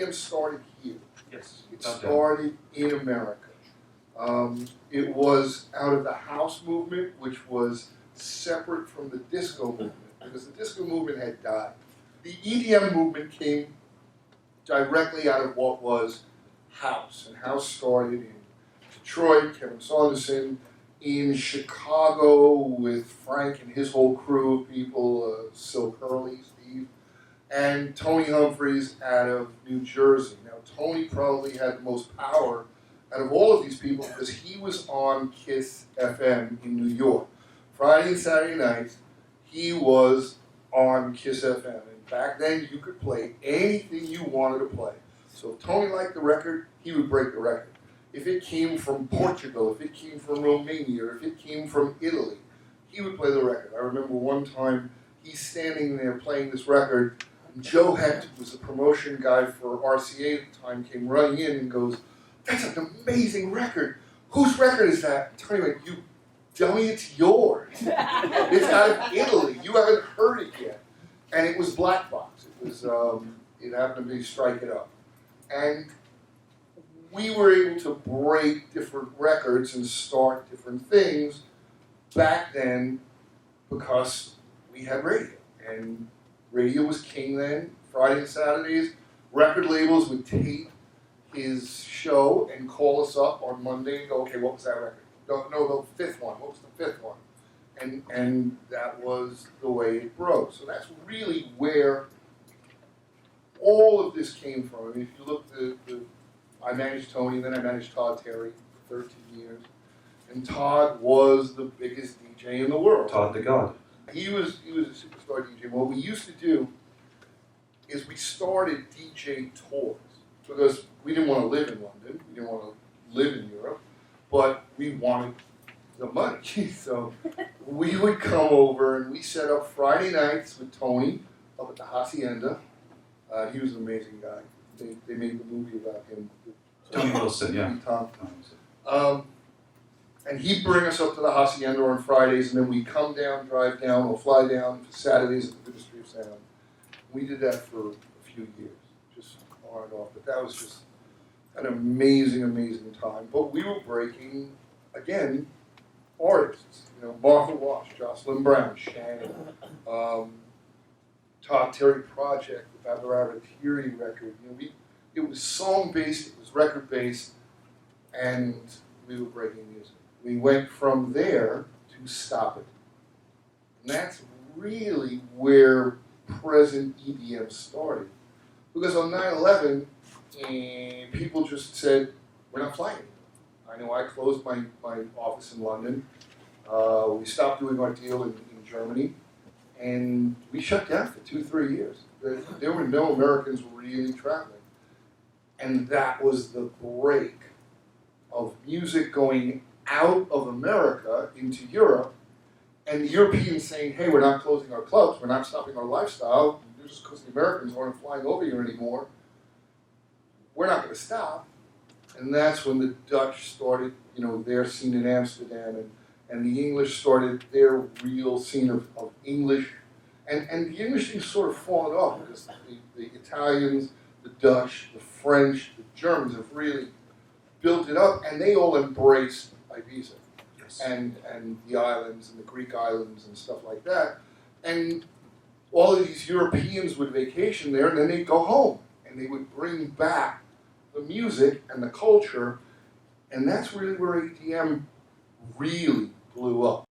EDM started here. Yes. It started in America. It was out of the house movement, which was separate from the disco movement, because the disco movement had died. The EDM movement came directly out of what was house, and house started in Detroit, Kevin Saunderson, in Chicago with Frank and his whole crew of people, Silk Hurley, Steve, and Tony Humphries out of New Jersey. Now, Tony probably had the most power out of all of these people because he was on KISS FM in New York. Friday and Saturday nights, he was on KISS FM. And back then, you could play anything you wanted to play. So if Tony liked the record, he would break the record. If it came from Portugal, if it came from Romania, if it came from Italy, he would play the record. I remember one time, he's standing there playing this record, and Joe Hecht, who was the promotion guy for RCA at the time, came running in and goes, "That's an amazing record. Whose record is that?" And Tony went, "You dummy, it's yours. It's out of Italy. You haven't heard it yet." And it was Black Box. It was, it happened to be Strike It Up. And we were able to break different records and start different things back then because we had radio. And radio was king then. Friday and Saturdays, record labels would tape his show and call us up on Monday and go, "Okay, what was that record?" No, the fifth one. What was the fifth one? And that was the way it broke. So that's really where all of this came from. I mean, if you look at I managed Tony, then I managed Todd Terry for 13 years. And Todd was the biggest DJ in the world. Todd the God. He was a superstar DJ. What we used to do is we started DJ tours because we didn't want to live in London, we didn't want to live in Europe, but we wanted the money. So we would come over and we set up Friday nights with Tony up at the Hacienda. He was an amazing guy. They made the movie about him. Tony Wilson, yeah. Tom. And he'd bring us up to the Hacienda on Fridays, and then we'd come down, drive down, or fly down for Saturdays at the Ministry of Sound. We did that for a few years, just on and off. But that was just an amazing, amazing time. But we were breaking, again, artists. You know, Martha Wash, Jocelyn Brown, Shannon, Todd Terry Project, the Babaravitiri record. You know, it was song-based, it was record-based, and we were breaking music. We went from there to Stop It. And that's really where present EDM started. Because on 9/11, people just said, "We're not flying." I know I closed my office in London. We stopped doing our deal in Germany. And we shut down for 2-3 years. There were no Americans really traveling. And that was the break of music going out of America into Europe, and the Europeans saying, "Hey, we're not closing our clubs, we're not stopping our lifestyle, just because the Americans aren't flying over here anymore. We're not going to stop." And that's when the Dutch started, you know, their scene in Amsterdam, and the English started their real scene of English. And the English thing's sort of fallen off because the Italians, the Dutch, the French, the Germans have really built it up, and they all embraced Ibiza. Yes. And the islands and the Greek islands and stuff like that. And all of these Europeans would vacation there, and then they'd go home. And they would bring back the music and the culture, and that's really where EDM really blew up.